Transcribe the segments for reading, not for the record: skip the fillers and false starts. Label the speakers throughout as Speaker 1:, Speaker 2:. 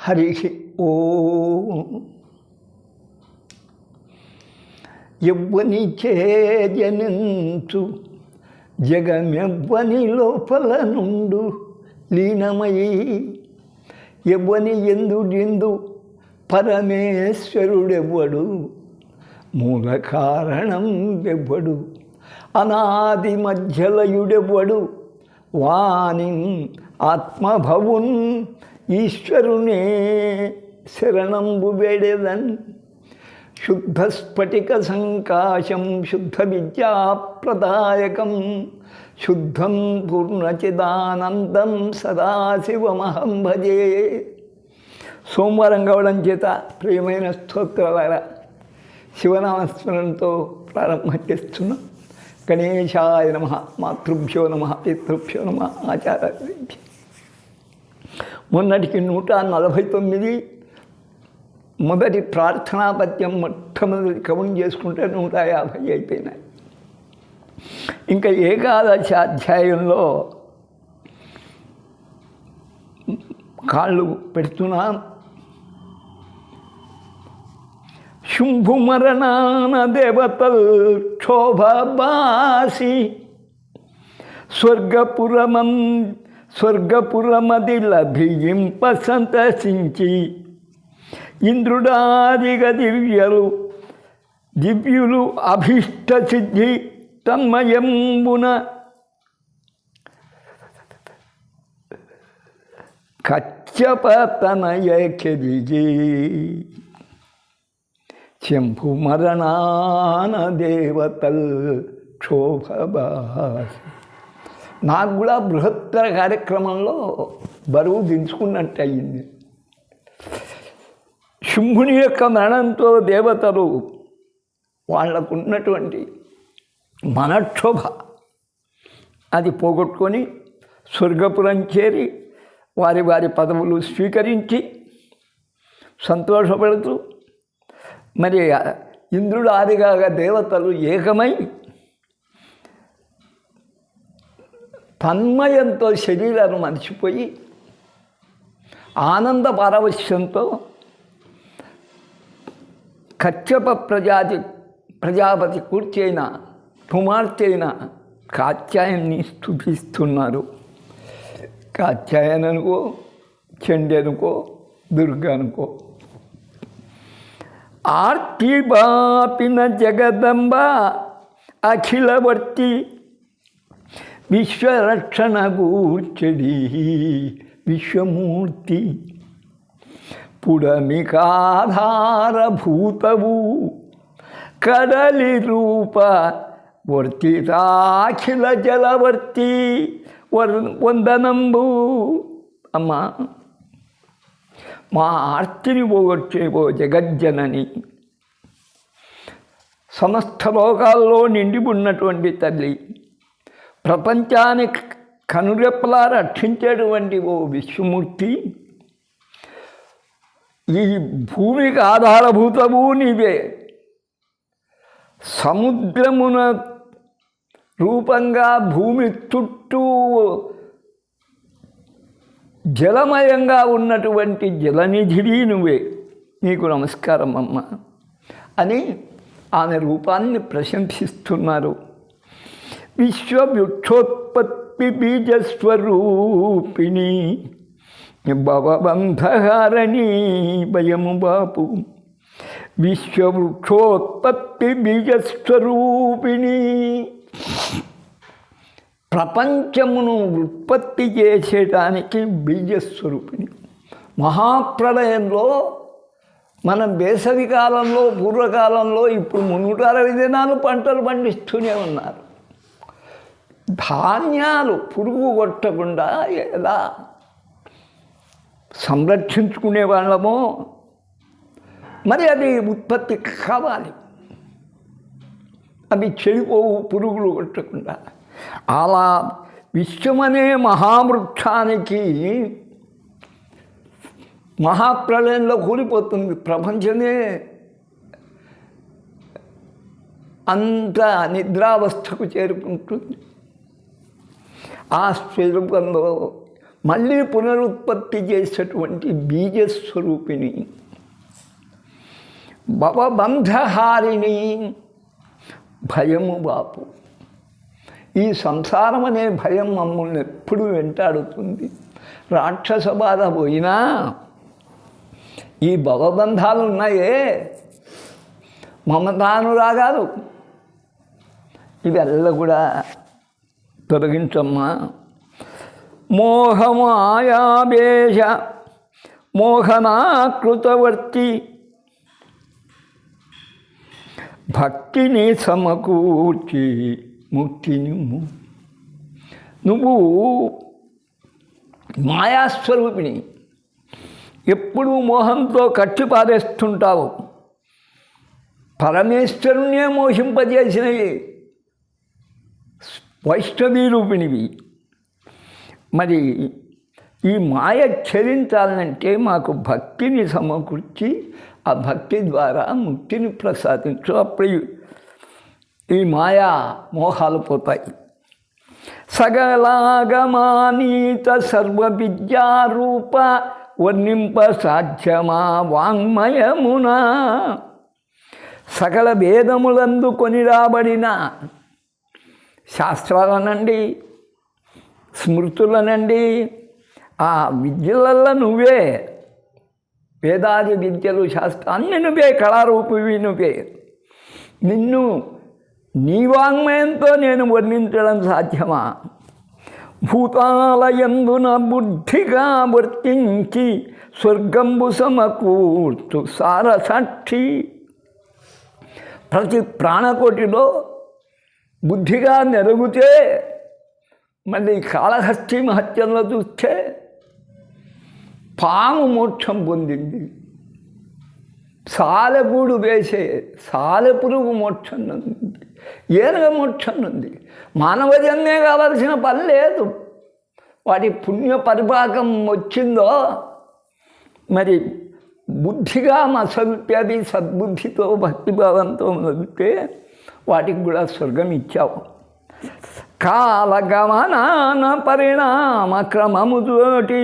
Speaker 1: హరి ఓం. ఎవ్వని జనించు జగమెవ్వని లోపల నుండు లీనమయి ఎవ్వని ఎందు పరమేశ్వరుడెవ్వడు మూల కారణం ఎవ్వడు అనాది మధ్యలయుడెవ్వడు వాని ఆత్మభవున్ ఈశ్వరునే శరణంబు వేడెదన్. శుద్ధ స్ఫటిక సంకాశం శుద్ధ విద్యాప్రదాయకం శుద్ధం పూర్ణచిదానందం సదాశివమహం భజే. సోమవారం కావడం చేత ప్రియమైన స్తోత్రాల శివనామస్మరణతో ప్రారంభం చేస్తున్నాం. గణేశాయ నమః, మాతృభ్యో నమః, పితృభ్యో నమః, ఆచార్యభ్యో. మొన్నటికి 149 మొదటి ప్రార్థనాపద్యం మొట్టమొదటి కౌంట్ చేసుకుంటే 150 అయిపోయినాయి. ఇంకా ఏకాదశి అధ్యాయంలో కాళ్ళు పెడుతున్నాం. శుంభుమరణాన దేవతల్ క్షోభబాసి స్వర్గపురమది లభింప సంతసించి ఇంద్రుడాదిగ దివ్యులు అభీష్ట సిద్ధి తన్మయంబున కచ్చపతనయకెదిజి శంభుమరణాన దేవతల్ క్షోభబాసి. నాకు కూడా బృహత్తర కార్యక్రమంలో బరువు దించుకున్నట్టు అయ్యింది. శుంభుని యొక్క మరణంతో దేవతలు వాళ్లకున్నటువంటి మనక్షోభ అది పోగొట్టుకొని స్వర్గపురం చేరి వారి వారి పదవులు స్వీకరించి సంతోషపడుతూ మరి ఇంద్రుడు ఆదిగా దేవతలు ఏకమై తన్మయంతో శరీరాన్ని మర్చిపోయి ఆనంద పారవశ్యంతో కశ్యప ప్రజాపతి కూర్చి అయిన కుమార్తె అయిన కాత్యాయన్ని స్తుతిస్తున్నారు. కాత్యాయన అనుకో, చండి అనుకో, దుర్గ అనుకో. ఆర్తి బాపిన జగదంబ అఖిలవర్తి విశ్వరక్షణ గూర్చడి విశ్వమూర్తి పుడమికాధారభూతవు కడలి రూప వర్తితాఖిల జలవర్తి వందనంబు. అమ్మా, మా ఆర్తిని పోగొట్టేవో జగజ్జనని, సమస్త లోకాల్లో నిండి ఉన్నటువంటి తల్లి, ప్రపంచానికి కనురెప్పలా రక్షించేటువంటి ఓ విశ్వమూర్తి, ఈ భూమికి ఆధారభూతము నీవే. సముద్రమున రూపంగా భూమి చుట్టూ జలమయంగా ఉన్నటువంటి జలనిధివి నువ్వే, నీకు నమస్కారం అమ్మ అని ఆమె రూపాన్ని ప్రశంసిస్తున్నారు. విశ్వవృక్షోత్పత్తి బీజస్వరూపిణి భవబంధహారణి భయము బాపు. విశ్వవృక్షోత్పత్తి బీజస్వరూపిణి, ప్రపంచమును ఉత్పత్తి చేసేటానికి బీజస్వరూపిణి. మహాప్రళయంలో మనం వేసవి కాలంలో, పూర్వకాలంలో ఇప్పుడు 360 దినాలు పంటలు పండిస్తూనే ఉన్నారు. ధాన్యాలు పురుగు కొట్టకుండా ఎలా సంరక్షించుకునే వాళ్ళమో మరి అది ఉత్పత్తి కావాలి, అవి చెడిపోవు పురుగులు కొట్టకుండా. అలా విశ్వమనే మహావృక్షానికి మహాప్రళయంలో కూలిపోతుంది. ప్రపంచమే అంత నిద్రావస్థకు చేరుకుంటుంది. ఆ స్వరూపంలో మళ్ళీ పునరుత్పత్తి చేసేటువంటి బీజస్వరూపిణి, భవబంధహారిణి, భయము బాపు. ఈ సంసారం అనే భయం మమ్మల్ని ఎప్పుడు వెంటాడుతుంది. రాక్షస బాధ పోయినా ఈ భవబంధాలు ఉన్నాయే, మమతానురాగాలు, ఇవెల్ల కూడా తొలగించమ్మా. మోహమాయావేశ మోహనాకృతవర్తి భక్తిని సమకూర్చి ముక్తిని. నువ్వు మాయాస్వరూపిణి, ఎప్పుడూ మోహంతో కట్టి పారేస్తుంటావు. పరమేశ్వరుణ్ణే మోహింపజేసినవి వైష్ణవీ రూపిణివి. మరి ఈ మాయ ఛలించాలంటే మాకు భక్తిని సమకూర్చి ఆ భక్తి ద్వారా ముక్తిని ప్రసాదించు. అప్పుడు ఈ మాయా మోహాలు పోతాయి. సగలాగమానీత సర్వ విద్యారూప వర్ణింప సాధ్యమా వాంగ్మయమునా. సకల వేదములందు కొని రాబడిన శాస్త్రాలనండి, స్మృతులనండి, ఆ విద్యలల్లో నువ్వే, వేదాది విద్యలు శాస్త్రాన్ని నువ్వే, కళారూపివి నువ్వే. నిన్ను నీ వాంగ్మయంతో నేను వర్ణించడం సాధ్యమా? భూతాలయందున బుద్ధిగా వర్తించి స్వర్గంబు సమకూర్చు సారసాక్షి. ప్రతి ప్రాణకోటిలో బుద్ధిగా నెరుగుతే, మళ్ళీ కాళహస్తి మహత్యంలో చూస్తే పాము మోక్షం పొందింది, సాలెగూడు వేసే సాలెపురుగు మోక్షం ఉంది, ఏనుగ మోక్షం ఉంది. మానవ జన్మే కావలసిన పని లేదు. వాటి పుణ్య పరిపాకం వచ్చిందో మరి బుద్ధిగా మసల్పేది సద్బుద్ధితో భక్తిభావంతో మొదలితే వాటికి కూడా స్వర్గం ఇచ్చావు. కాలగమనాన పరిణామ క్రమముతోటి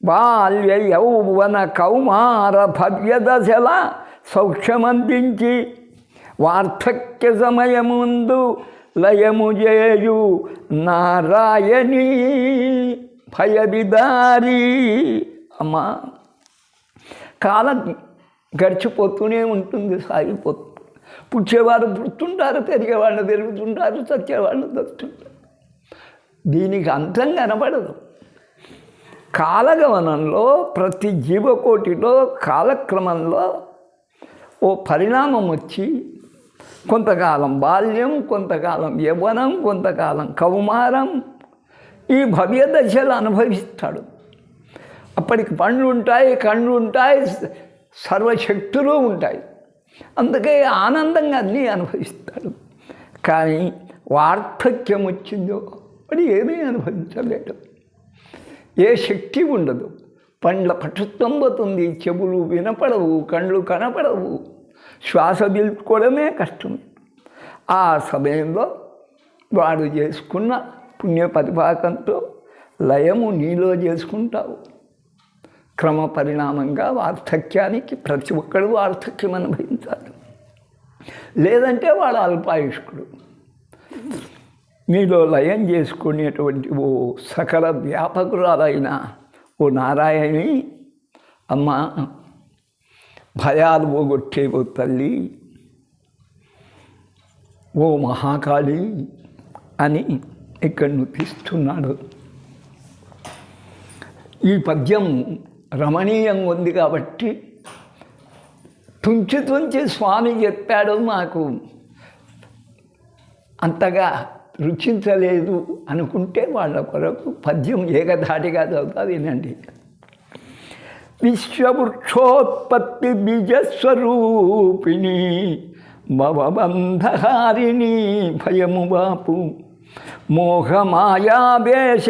Speaker 1: బాల్య యౌవన కౌమార భవ్య దశల సౌఖ్యమందించి వార్ధక్య సమయముందు లయము చేయు నారాయణీ భయవిదారి. అమ్మా, కాలం గడిచిపోతూనే ఉంటుంది, సాగిపోతుంది. పుట్టేవారు పుడుతుంటారు, పెరిగేవాళ్ళు పెరుగుతుంటారు, చచ్చేవాళ్ళు చస్తుంటారు. దీనికి అంతం కనబడదు. కాలగమనంలో ప్రతి జీవకోటిలో కాలక్రమంలో ఓ పరిణామం వచ్చి కొంతకాలం బాల్యం, కొంతకాలం యవ్వనం, కొంతకాలం కౌమారం, ఈ భవ్య దశలు అనుభవిస్తాడు. అప్పటికి పండ్లు ఉంటాయి, కళ్ళు ఉంటాయి, సర్వశక్తులు ఉంటాయి. అందుకే ఆనందంగా అన్నీ అనుభవిస్తాడు. కానీ వార్ధక్యం వచ్చిందో వాడు ఏమీ అనుభవించలేడు. ఏ శక్తి ఉండదు. పండ్ల పటుత్వం పోతుంది, చెవులు వినపడవు, కళ్ళు కనపడవు, శ్వాస పీల్చుకోవడమే కష్టం. ఆ సమయంలో వాడు చేసుకున్న పుణ్య పరిపాకంతో లయము నీలో చేసుకుంటావు. క్రమ పరిణామంగా వార్ధక్యానికి ప్రతి ఒక్కడు వార్ధక్యం అనుభవించాలి. లేదంటే వాడు అల్పాయుష్కుడు. నీలో లయం చేసుకునేటువంటి ఓ సకల వ్యాపకురాలైన ఓ నారాయణి, అమ్మ భయాలు పోగొట్టే ఓ తల్లి, ఓ మహాకాళి అని ఇక్కడ నృతిస్తున్నాడు. ఈ పద్యం రమణీయంగా ఉంది కాబట్టి తుంచి తుంచి స్వామి చెప్పాడు. మాకు అంతగా రుచించలేదు అనుకుంటే వాళ్ళ కొరకు పద్యం ఏకధాటిగా చదువుతా వినండి. విశ్వవృక్షోత్పత్తి బీజస్వరూపిణి భవబంధహారిణి భయము బాపు మోహమాయావేశ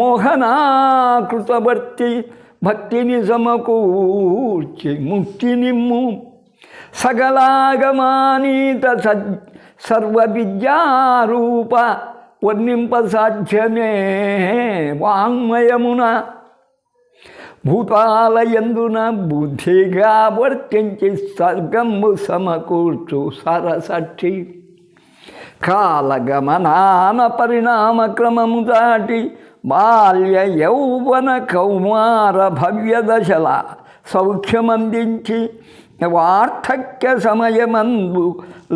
Speaker 1: మోహనాకృతవర్తి భక్తిని సమకూర్చి ముక్తినిమ్ము సగలాగమానీత సర్వ విద్యారూప వర్ణింపసాధ్యమే వాంగ్మయమున భూతాలయందున బుద్ధిగా వర్తించి సర్గంబు సమకూర్చు సరసక్షి కాలగమనాన పరిణామ క్రమము దాటి బాల్య యౌవన కౌమార భవ్య దశల సౌఖ్యమందించి వార్ధక్య సమయమందు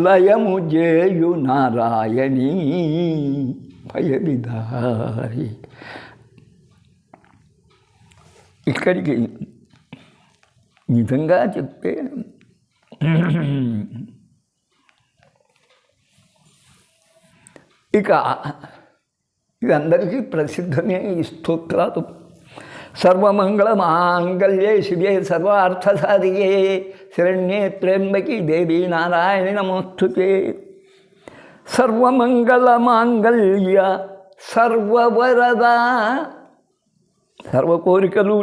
Speaker 1: లయము జేయు నారాయణీ భయవిదారి. ఇక్కడికి నిజంగా చెప్తే ఇక ఇదందరికీ ప్రసిద్ధమే ఈ స్తోత్రాలు. సర్వమంగళ మాంగళ్యే శివే సర్వార్థసాధికే శరణ్యే త్ర్యంబకి దేవీ నారాయణి నమోస్తుతే. సర్వమంగళ మాంగళ్య సర్వవరద, సర్వ కోరికలు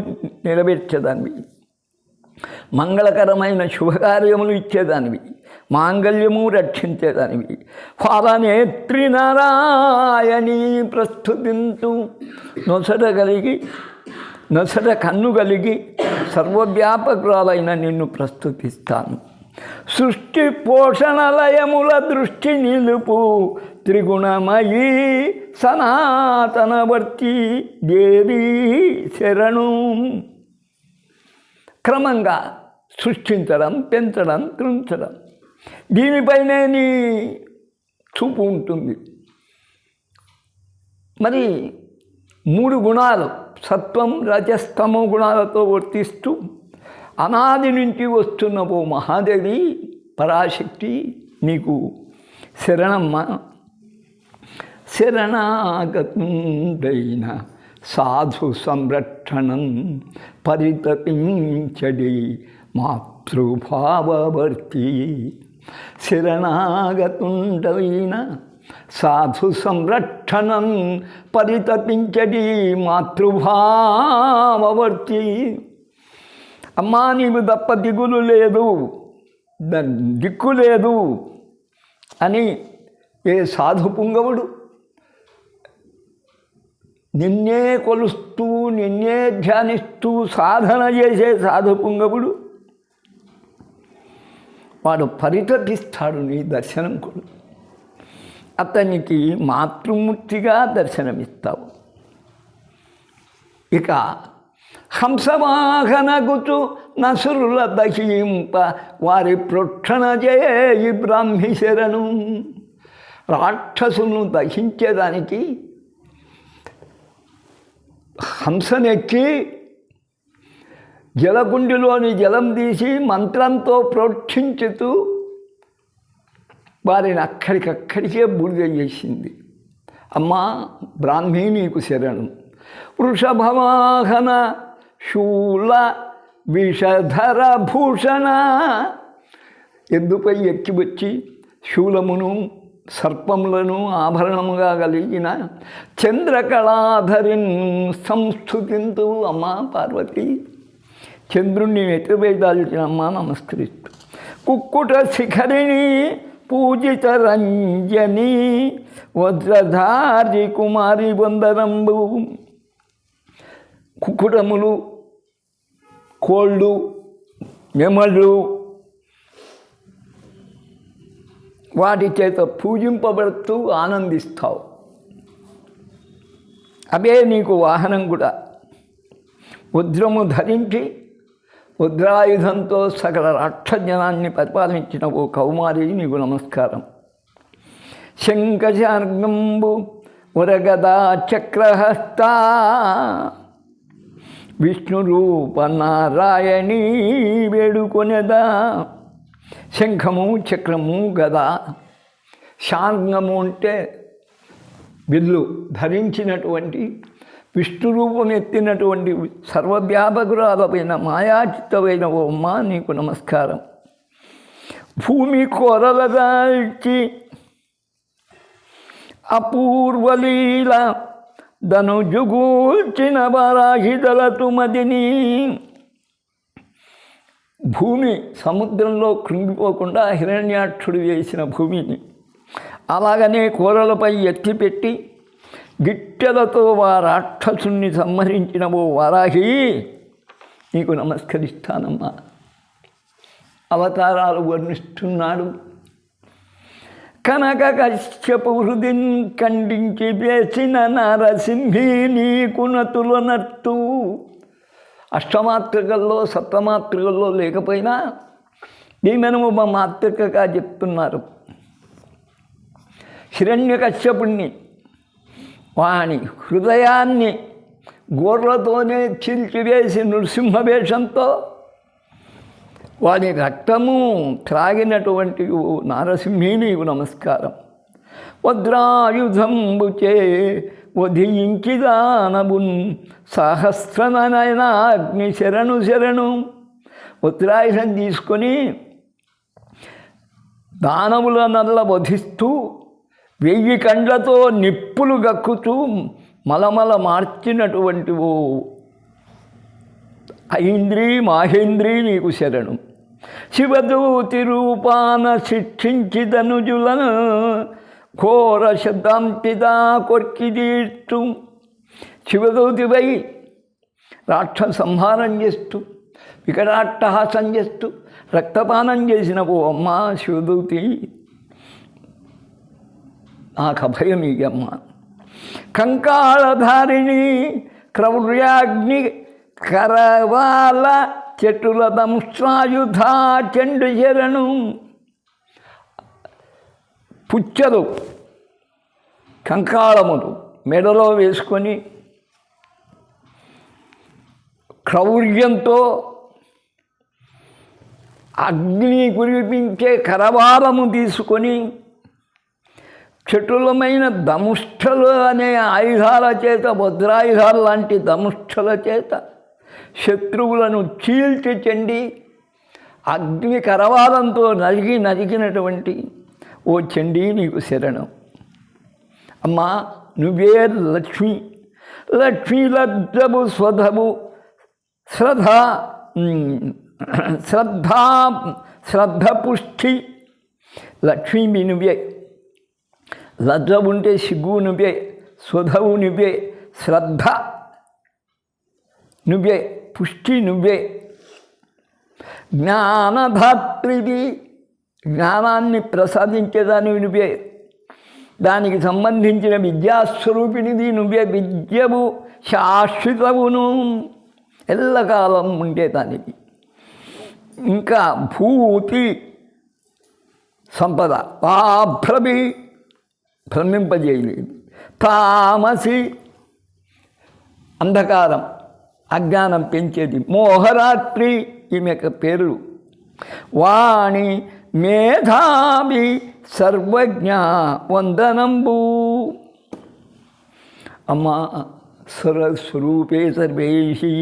Speaker 1: నెరవేర్చేదానివి, మంగళకరమైన శుభకార్యములు ఇచ్చేదానివి, మాంగళ్యము రక్షించేదానివి. ఫలనేత్రి నారాయణి ప్రస్తుతింతు, నొసట కన్ను కలిగి సర్వవ్యాపకురాలైన నిన్ను ప్రస్తుతిస్తాను. సృష్టి పోషణలయముల దృష్టి నిలుపు త్రిగుణమయీ సనాతనవర్తి దేవీ శరణు. క్రమంగా సృష్టించడం, పెంచడం, త్రుంచడం, దీనిపైనే నీ చూపు ఉంటుంది. మరి 3 గుణాలు సత్వం రజస్తమో గుణాలతో వర్తిస్తూ అనాది నుంచి వస్తున్న ఓ మహాదేవి పరాశక్తి నీకు శరణమ్మ. శరణాగతుండైన సాధు సంరక్షణం పరితపించడి మాతృభావవర్తి. శరణాగతుండైన సాధు సంరక్షణం పరితపించడి మాతృభావవర్తి. అమ్మా నీవు తప్ప దిగులు లేదు, దిక్కు లేదు అని ఏ సాధు పుంగవుడు నిన్నే కొలుస్తూ నిన్నే ధ్యానిస్తూ సాధన చేసే సాధు పుంగవుడు వాడు పరితపిస్తాడు నీ దర్శనం కూడా. అతనికి మాతృమూర్తిగా దర్శనమిస్తావు. ఇక హంసవాహనగుచు నసురుల దహింప వారి ప్రోక్షణ చేయి బ్రాహ్మి శరణు. రాక్షసులను దహించేదానికి హంసనెక్కి జలకుండిలోని జలం తీసి మంత్రంతో ప్రోక్షించుతూ వారిని అక్కడికక్కడికే బూడిద చేసింది. అమ్మా బ్రాహ్మీ నీకు శరణు. వృషభవాహన శూల విషధర భూషణ, ఎద్దుపై ఎక్కి వచ్చి శూలమును సర్పములను ఆభరణముగా కలిగిన చంద్రకళాధరిన్ సంస్థుతింతు. అమ్మా పార్వతి చంద్రుణ్ణి నెత్తిపై దాల్చిన అమ్మ నమస్కరిస్తూ. కుక్కుట శిఖరిణి పూజిత రంజని వజ్రధారి కుమారి వందనంబు. కుక్కుటములు, కోళ్ళు, నెమళ్ళు వాటి చేత పూజింపబడుతూ ఆనందిస్తావు. అవే నీకు వాహనం కూడా. వజ్రము ధరించి వజ్రాయుధంతో సకల రాక్షజనాన్ని పరిపాలించిన ఓ కౌమారి నీకు నమస్కారం. శంఖశార్గంబు ఉరగదా చక్రహస్త విష్ణురూప నారాయణీ వేడుకొనెదా. శంఖము, చక్రము, గద, శార్ంగము అంటే విల్లు ధరించినటువంటి విష్ణు రూపం ఎత్తినటువంటి సర్వవ్యాపకురాలపైన మాయాచిత్తమైన ఓ అమ్మ నీకు నమస్కారం. భూమి కొరల దాల్చి అపూర్వలీల ధనుజుగూల్చిన వారాహిదలతు మదిని. భూమి సముద్రంలో కృంగిపోకుండా హిరణ్యాక్షుడు వేసిన భూమిని అలాగనే కూరలపై ఎత్తిపెట్టి గిట్టెలతో ఆ రాక్షసుని సంహరించిన ఓ వారాహి, నీకు నమస్కరిస్తానమ్మా. అవతారాలు వర్ణిస్తున్నాడు. కనక కశ్యపు హృదిన్ ఖండించి వేసిన నరసింహి నీకు నతులనట్టు. అష్టమాతృకల్లో సప్తమాతృకల్లో లేకపోయినా ఈమెను మా మాతృకగా చెప్తున్నారు. హిరణ్యకశ్యపుణ్ణి వాని హృదయాన్ని గోర్లతోనే చీల్చివేసి నృసింహవేషంతో వాని రక్తము త్రాగినటువంటి నారసింహి నీకు నమస్కారం. వజ్రాయుధంబుచే వధించిదానబున్ సహస్రనయన అగ్ని శరణు శరణు. వజ్రాయుధం తీసుకొని దానవుల నల్ల వధిస్తూ 1000 కండ్లతో నిప్పులు గక్కుతూ మలమల మార్చినటువంటి ఓ ఐంద్రీ మాహేంద్రీ నీకు శరణు. శివదూతి రూపాన శిక్షించి ధనుజులను ఘోర శబ్దాంతిదా కొర్కిదీర్చు. శివదూతిపై రాక్షస సంహారం చేస్తూ వికటాట్టహాసం చేస్తూ రక్తపానం చేసిన ఓ అమ్మ శివదూతి, నాకు అభయం ఇయ్యమ్మ. కంకాళధారిణి క్రౌర్యాగ్ని కరవాల చెట్టుల దంశ్రాయుధ చెండు శరణు. పుచ్చలు కంకాళములు మెడలో వేసుకొని క్రౌర్యంతో అగ్ని కురిపించే కరవాలము తీసుకొని చటులమైన దంష్ఠలు అనే ఆయుధాల చేత, వజ్రాయుధాలు లాంటి దంష్ఠల చేత శత్రువులను చీల్చి చెండి అగ్ని కరవాలంతో నరికినటువంటి ఓ చండీ నీకు శరణం. అమ్మా నువ్వే లక్ష్మి. లక్ష్మీ లబ్ధము స్వధము శ్రద్ధ పుష్టి. లక్ష్మీ నువ్వే. లజ్జ ఉంటే సిగ్గు నువ్వే, స్వధవు నువ్వే, శ్రద్ధ నువ్వే, పుష్టి నువ్వే. జ్ఞానధాత్రివి, జ్ఞానాన్ని ప్రసాదించేదానివి నువ్వే. దానికి సంబంధించిన విద్యాస్వరూపిణిది నువ్వే. విద్యవు శాశ్వతవును, ఎల్లకాలం ఉండేదానికి. ఇంకా భూతి సంపద, పాభ్రవి భ్రమింపజేయలేదు. తామసి అంధకారం అజ్ఞానం పెంచేది. మోహరాత్రి ఈమె యొక్క పేర్లు. వాణి మేధావి సర్వజ్ఞ వందనంబు. అమ్మా సర్వస్వరూపే సర్వేషి,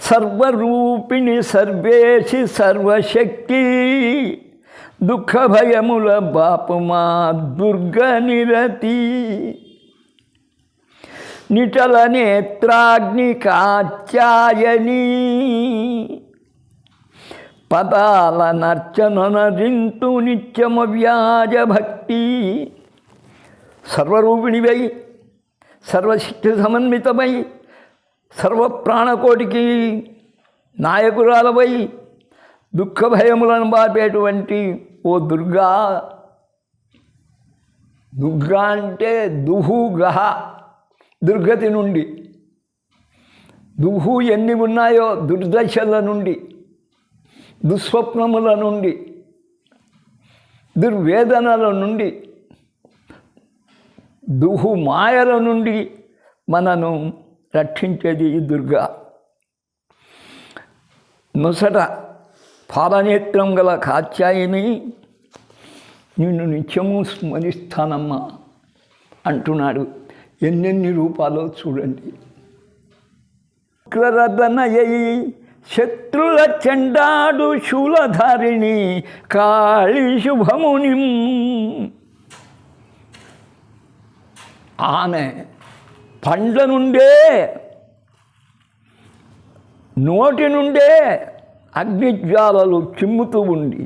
Speaker 1: సర్వరూపిణి సర్వేషి సర్వశక్తి. దుఃఖ భయముల బాపుమా దుర్గ నిరతి. నిటల నేత్రాగ్ని కాచాయని. పదాల నర్చనరింతు నిత్యమ వ్యాజ భక్తి. సర్వరూపిణివై, సర్వశక్తి సమన్వితమై, సర్వప్రాణకోటికి నాయకురాలవై, దుఃఖ భయములను బాపేటువంటి ఓ దుర్గా. దుర్గా అంటే దుహుగహ, దుర్గతి నుండి. దుహు ఎన్ని ఉన్నాయో దుర్దశల నుండి, దుస్వప్నముల నుండి, దుర్వేదనల నుండి, దుహు మాయల నుండి మనను రక్షించేది ఈ దుర్గా. నొసట పాలనేత్రం గల కాత్యాయిని నిన్ను నిత్యము స్మరిస్తానమ్మా అంటున్నాడు. ఎన్నెన్ని రూపాలో చూడండి. క్రరదనయై శత్రుల చెండాడు శూలధారిణి కాళీ శుభముని. ఆమె పండ్ల నుండే, నోటి నుండే అగ్నిజ్వాలలు చిమ్ముతూ ఉండి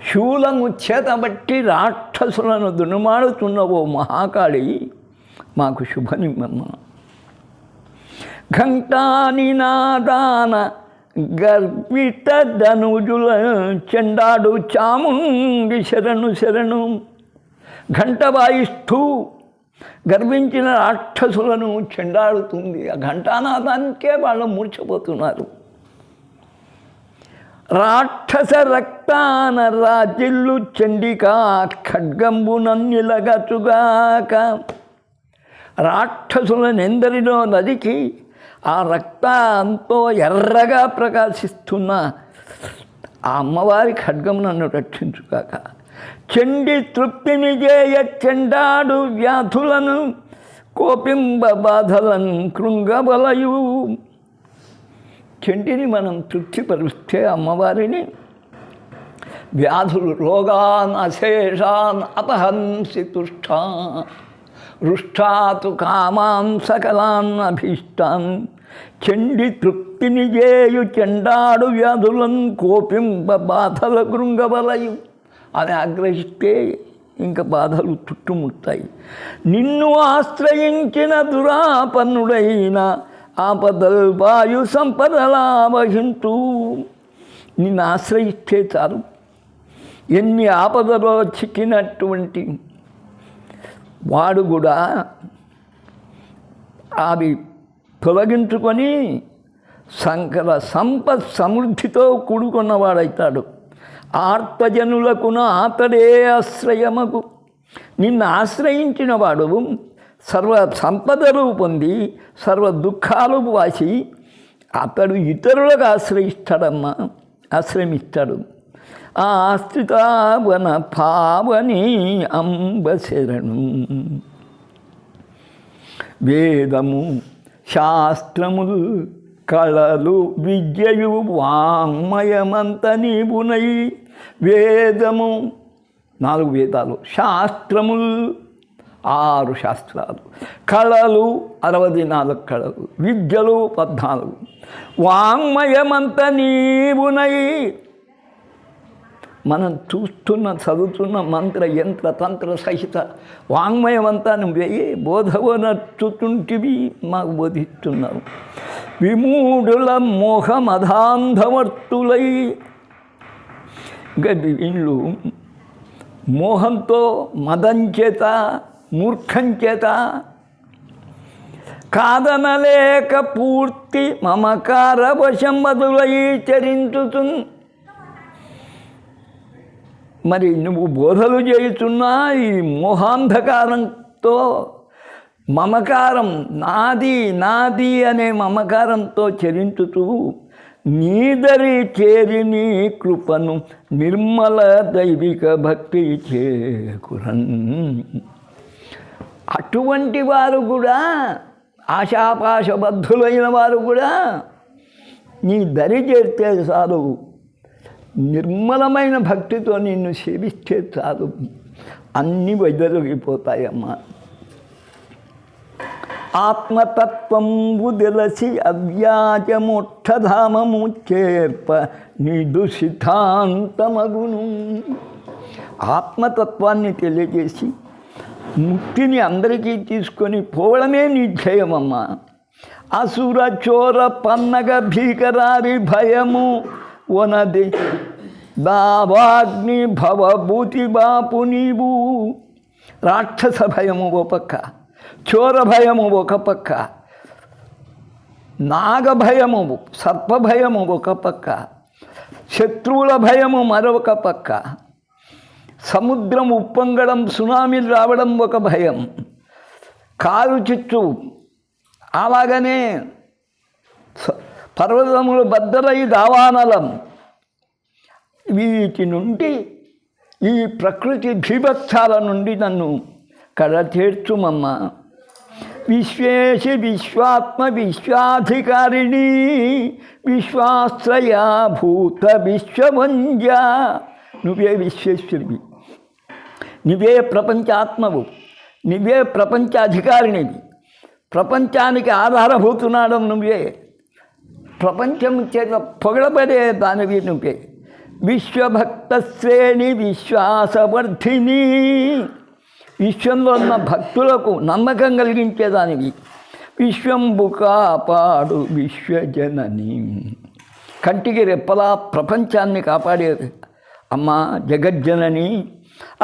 Speaker 1: శూలము చేతబట్టి రాక్షసులను దునుమాడుతున్న ఓ మహాకాళి మాకు శుభనిమ్మమ్మ. ఘంటానినాదాన గర్విత ధనుజుల చెండాడు చాముండి శరణు శరణు. ఘంట వాయిస్తూ గర్వించిన రాక్షసులను చెండాడుతుంది. ఆ ఘంటానాదానికే వాళ్ళు మూర్ఛపోతున్నారు. రాక్షస రక్తాన రాజిల్లు చండికా ఖడ్గంబునన్నిలగచుగాక. రాక్షసులనెందరినో నదికి ఆ రక్తంతో ఎర్రగా ప్రకాశిస్తున్న ఆ అమ్మవారి ఖడ్గం నన్ను రక్షించుగాక. చండి తృప్తిని చేయ చెండాడు వ్యాధులను కోపింబ బాధలను కృంగబలయు. చండిని మనం తృప్తిపరిస్తే అమ్మవారిని వ్యాధులు రోగాన్ అశేషాన్ అపహంసి తుష్టా రుష్టాతు కామాన్ సకలాన్ అభీష్టాన్. చండి తృప్తిని చేయు చెండాడు వ్యాధులను కోపింబ బాధల కృంగబలయు అని ఆగ్రహిస్తే ఇంకా బాధలు చుట్టుముట్టాయి. నిన్ను ఆశ్రయించిన దురాపన్నుడైన ఆపదల్ వాయు సంపదలా వహించు. నిన్ను ఆశ్రయిస్తే చాలు ఎన్ని ఆపదలో చిక్కినటువంటి వాడు కూడా అవి తొలగించుకొని సంకర సంపత్ సమృద్ధితో కూడుకున్నవాడవుతాడు. ఆర్తజనులకున అతడే ఆశ్రయమగు. నిన్ను ఆశ్రయించిన వాడు సర్వ సంపదలు పొంది సర్వ దుఃఖాలు వాసి అతడు ఇతరులకు ఆశ్రయిస్తాడు. ఆ ఆశ్రితావన పావని అంబ శరణు. వేదము శాస్త్రములు కళలు విద్యయు వాంగ్మయమంత నీవునై. వేదము 4 వేదాలు, శాస్త్రములు 6 శాస్త్రాలు, కళలు 64 కళలు, విద్యలు 14. వాంగ్మయమంత నీవునై. మనం చూస్తున్న చదువుతున్న మంత్ర యంత్ర తంత్ర సహిత వాంగ్మయమంతా నువ్వే బోధవనర్చుతుంటివి మాకు బోధిస్తున్నావు. విమూఢుల మోహమధాంధవర్తులై. వీళ్ళు మోహంతో మదం చేత మూర్ఖం చేత కాదనలేక పూర్తి మమకార వశమదులై చరించుతున్. మరి నువ్వు బోధలు చేయుచున్నా ఈ మోహాంధకారంతో మమకారం నాది నాది అనే మమకారంతో చరించుతూ నీదరి చేరి నీ కృపను నిర్మల దైవిక భక్తి చేకురన్. అటువంటి వారు కూడా ఆశాపాశబద్ధులైన వారు కూడా నీ దరి చేస్తే చాలు, నిర్మలమైన భక్తితో నిన్ను సేవిస్తే చాలు, అన్నీ వైదొలిగిపోతాయమ్మా. ఆత్మతత్వంబు దెలసి అవ్యాజమోక్షధామము చేర్ప నీదు సిద్ధాంతమగును. ఆత్మతత్వాన్ని తెలియజేసి ముక్తిని అందరికీ తీసుకొని పోవడమే నీ ధ్యేయమమ్మా. అసుర చోర పన్నగ భీకరారి భయము వనది దావాగ్ని భవభూతి బాపు నీవు. రాక్షస భయము ఓ పక్క, చోర భయము ఒక పక్క, నాగభయము సర్పభయము ఒక పక్క, శత్రువుల భయము మరొక పక్క, సముద్రం ఉప్పొంగడం సునామీలు రావడం ఒక భయం, కారు చిచ్చు, అలాగనే పర్వతములు బద్దలై దావానలం. వీటి నుండి ఈ ప్రకృతి భీభత్సాల నుండి నన్ను కడతీర్చుమమ్మ. విశ్వేశి విశ్వాత్మ విశ్వాధికారిణి విశ్వాశ్రయాభూత విశ్వవంజ. నువ్వే విశ్వేశ్వరివి, నువ్వే ప్రపంచాత్మవు, నువ్వే ప్రపంచాధికారిణివి, ప్రపంచానికి ఆధారభూతున్నాడు నువ్వే, ప్రపంచం చేత పొగడబడే దానివి నువ్వే. విశ్వభక్తశ్రేణి విశ్వాసవర్ధిని, విశ్వంలో ఉన్న భక్తులకు నమ్మకం కలిగించేదానివి. విశ్వంబు కాపాడు విశ్వజనని, కంటికి రెప్పలా ప్రపంచాన్ని కాపాడేది అమ్మ జగజ్జనని.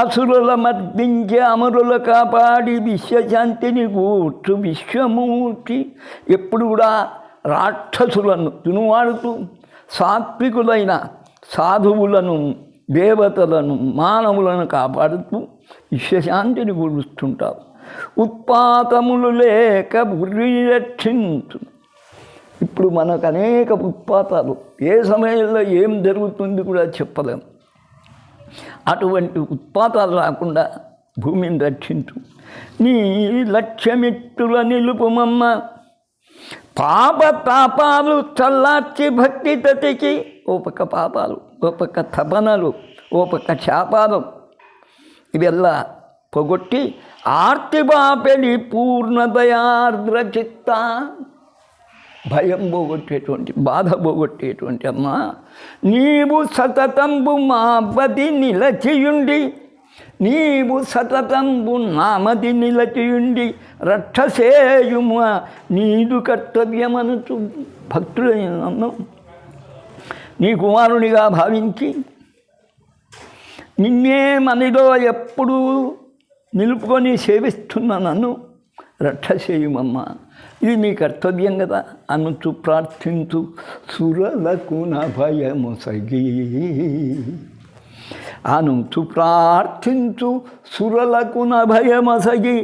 Speaker 1: అసురుల మర్దించి అమరుల కాపాడి విశ్వశాంతిని కూర్చు విశ్వమూర్తి. ఎప్పుడు కూడా రాక్షసులను తునువాడుతూ సాత్వికులైన సాధువులను, దేవతలను, మానవులను కాపాడుతూ విశ్వశాంతిని కూరుస్తుంటావు. ఉత్పాతములు లేక ఉరి రక్షించు. ఇప్పుడు మనకు అనేక ఉత్పాతాలు, ఏ సమయంలో ఏం జరుగుతుంది కూడా చెప్పలేము. అటువంటి ఉత్పాతాలు రాకుండా భూమిని రక్షించు. నీ లక్ష్యమిట్టుల నిలుపుమమ్మ, పాప తాపాలు చల్లార్చి భక్తి తతికి. ఓ పక్క పాపాలు, ఓ పక్క తపనలు, ఓ పక్క శాపాలు, ఇవెల్లా పొగొట్టి ఆర్తి బాపెడి పూర్ణదయార్ద్ర చిత్త. భయం పోగొట్టేటువంటి, బాధ పోగొట్టేటువంటి అమ్మ, నీవు సతతంబు మాపది నిలచియుండి, నీవు సతతంబు నామది నిలచియుండి రక్షసేయుమ నీదు కర్తవ్యమనుచు. భక్తుడైన నన్ను నీ కుమారునిగా భావించి నిన్నే మనలో ఎప్పుడూ నిలుపుకొని సేవిస్తున్న నన్ను రక్షసేయుమమ్మ, ఇది నీ కర్తవ్యం కదా అనుచు ప్రార్థించు. సురలకు భయమొసగి అనుచు ప్రార్థించు, సురలకు భయమొసగి.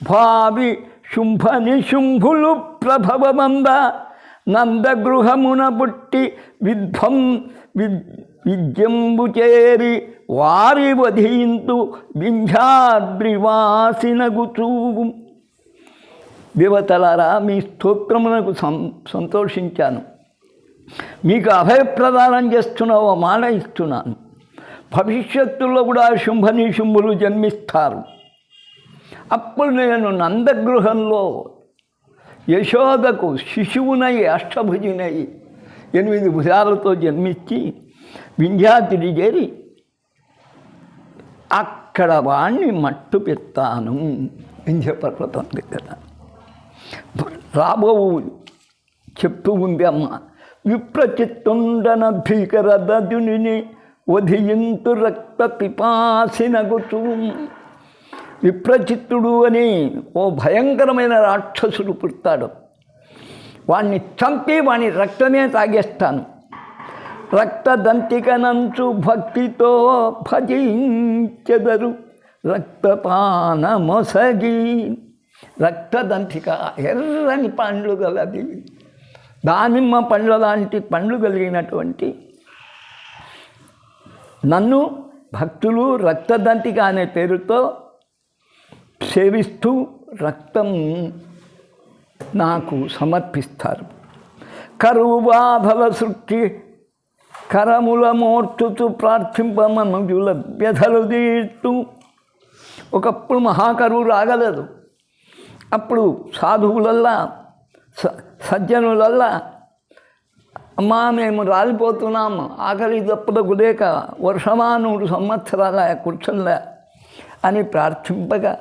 Speaker 1: భావి శుంభ నిశుంభులు ప్రభవమంద నందగృహమున పుట్టి విద్యంబు చేరి వారి వధింతు వింధ్యాద్రివాసినగుచూ. దేవతలారా, మీ స్తోత్రమునకు సంతోషించాను, మీకు అభయప్రదానం చేస్తున్నావు, మాట ఇస్తున్నాను. భవిష్యత్తులో కూడా శుంభనిశుంభులు జన్మిస్తారు. అప్పుడు నేను నందగృహంలో యశోదకు శిశువునై అష్టభుజినై 8 భుజాలతో జన్మించి వింధ్యాద్రి చేరి అక్కడ వాణ్ణి మట్టు పెడతాను. వింధ్యపర్వతం దగ్గర రాబోవు చెప్తూ ఉంది అమ్మ. విప్రచిత్తుండన భీకర దదుని వధియంతు రక్త పిపాసినగుచు. విప్రచిత్తుడు అని ఓ భయంకరమైన రాక్షసుడు పుడతాడు. వాణ్ణి చంపి వాని రక్తమే తాగేస్తాను. రక్తదంతికనంచు భక్తితో భజించెదరు రక్తపానమొసగి. రక్తదంతిక ఎర్రని పండ్లు గలది, దానిమ్మ పండ్ల లాంటి పండ్లు కలిగినటువంటి నన్ను భక్తులు రక్తదంతిక అనే పేరుతో సేవిస్తూ రక్తం నాకు సమర్పిస్తారు. కరువు బాధల సృష్టి కరముల మోర్చుతూ ప్రార్థింపమనుజుల వ్యధలు తీర్తూ. ఒకప్పుడు మహాకరువు రాగలదు. అప్పుడు సాధువులల్లా సజ్జనులల్లా, అమ్మా మేము రాలిపోతున్నాం, ఆకలి దప్పులకు లేక వర్షమానూరు సంవత్సరాల కూర్చోలే అని ప్రార్థింపగా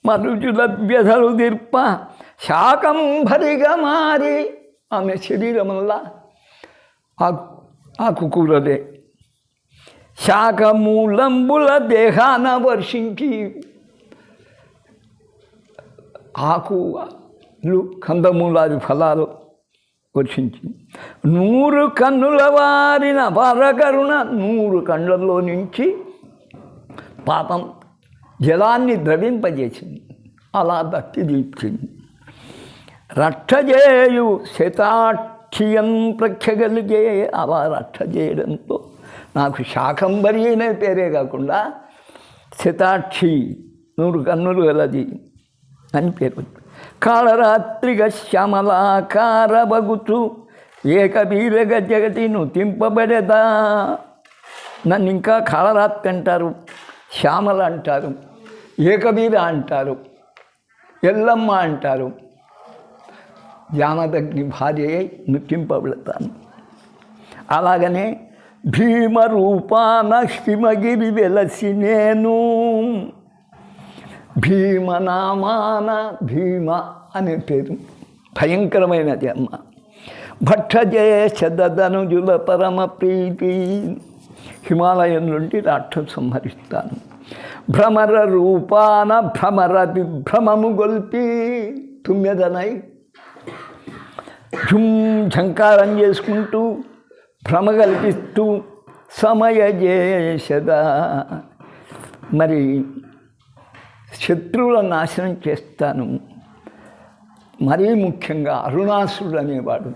Speaker 1: మనుజుల వ్యధలు తీర్ప శాకంభరిగా మారి ఆమె శరీరముల్లా ఆకుకూరలే శాకమూలంబుల దేహాన వర్షించి, ఆకులు కందమూలాది ఫలాలు వర్షించి 100 కన్నుల వారిన పరకరుణ 100 కళ్ళల్లో నుంచి పాపం జలాన్ని ద్రవింపజేసింది. అలా భక్తి దీప్చింది. రక్షజేయు శతాక్షియం ప్రఖ్యగలిగే. అలా రక్ష చేయడంతో నాకు శాకంబరి అనే పేరే కాకుండా శతాక్షి 100 కన్నులు గలది అని పేరు. కాళరాత్రిగా శ్యామలాకార బగుచు ఏకబీరగ జగతి నుతింపబడేదా. నన్ను ఇంకా కాళరాత్రి అంటారు, శ్యామల అంటారు, ఏకబీర అంటారు, ఎల్లమ్మ అంటారు. జామదగ్ని భార్య నృత్యింపబడతాను. అలాగనే భీమరూపాన హిమగిరి వెలసి నేను, భీమనామాన, భీమ అనే పేరు భయంకరమైనది అమ్మ. భట్టజేషదనుజుల పరమ ప్రీతి, హిమాలయం నుండి రాక్షసు సంహరిస్తాను. భ్రమర రూపాన భ్రమర విభ్రమము గొల్పి, తుమ్మెదనై ఝంకారం చేసుకుంటూ భ్రమ కల్పిస్తూ సమయజేషద, మరి శత్రువుల నాశనం చేస్తాను. మరీ ముఖ్యంగా అరుణాసురుడు అనేవాడు.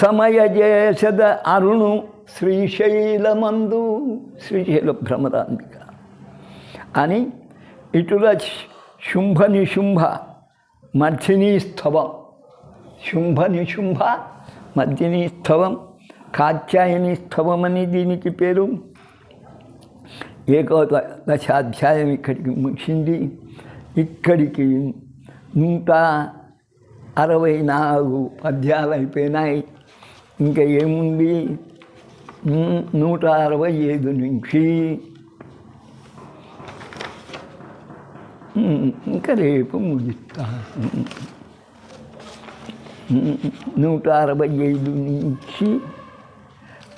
Speaker 1: సమయజేషద అరుణు శ్రీశైలమందు, శ్రీశైల భ్రమరాంబిక అని ఇటుల శుంభ నిశుంభ మధ్యనీ స్థవం, శుంభ నిశుంభ మధ్యనీ స్థవం, కాత్యాయని స్థవం అని దీనికి పేరు. ఏకాదశాధ్యాయం ఇక్కడికి ముగిసింది. ఇక్కడికి 164 పద్యాలు అయిపోయినాయి. ఇంకా ఏముంది, 165 నుంచి ఇంకా రేపు ముగిస్తాను. 165 నుంచి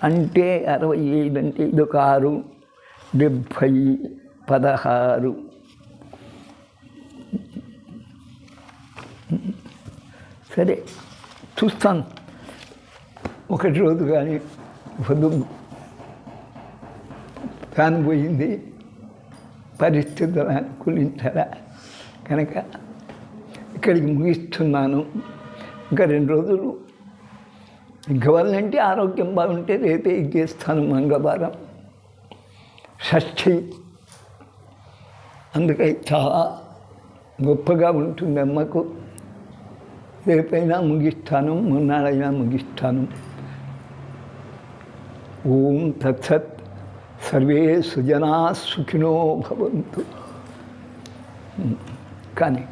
Speaker 1: అంటే 65 అంటే ఇదొక 6, 70, 16. సరే చూస్తాను ఒకటి రోజు. కానీ పొద్దు ఫ్యాన్ పోయింది, పరిస్థితులు అనుకూలించాలా కనుక ఇక్కడికి ముగిస్తున్నాను. ఇంకా 2 రోజులు. ఇంకా వాళ్ళంటే ఆరోగ్యం బాగుంటే రేపే ఎగ్గేస్తాను. మంగళవారం షష్ఠి, అందుకై చాలా గొప్పగా ఉంటుంది అమ్మకు. రేపైనా ముగిస్తాను, మొన్నాడైనా ముగిస్తాను. ఓం తత్సత్. సర్వే సుజనా సుఖినో భవంతు. కానీ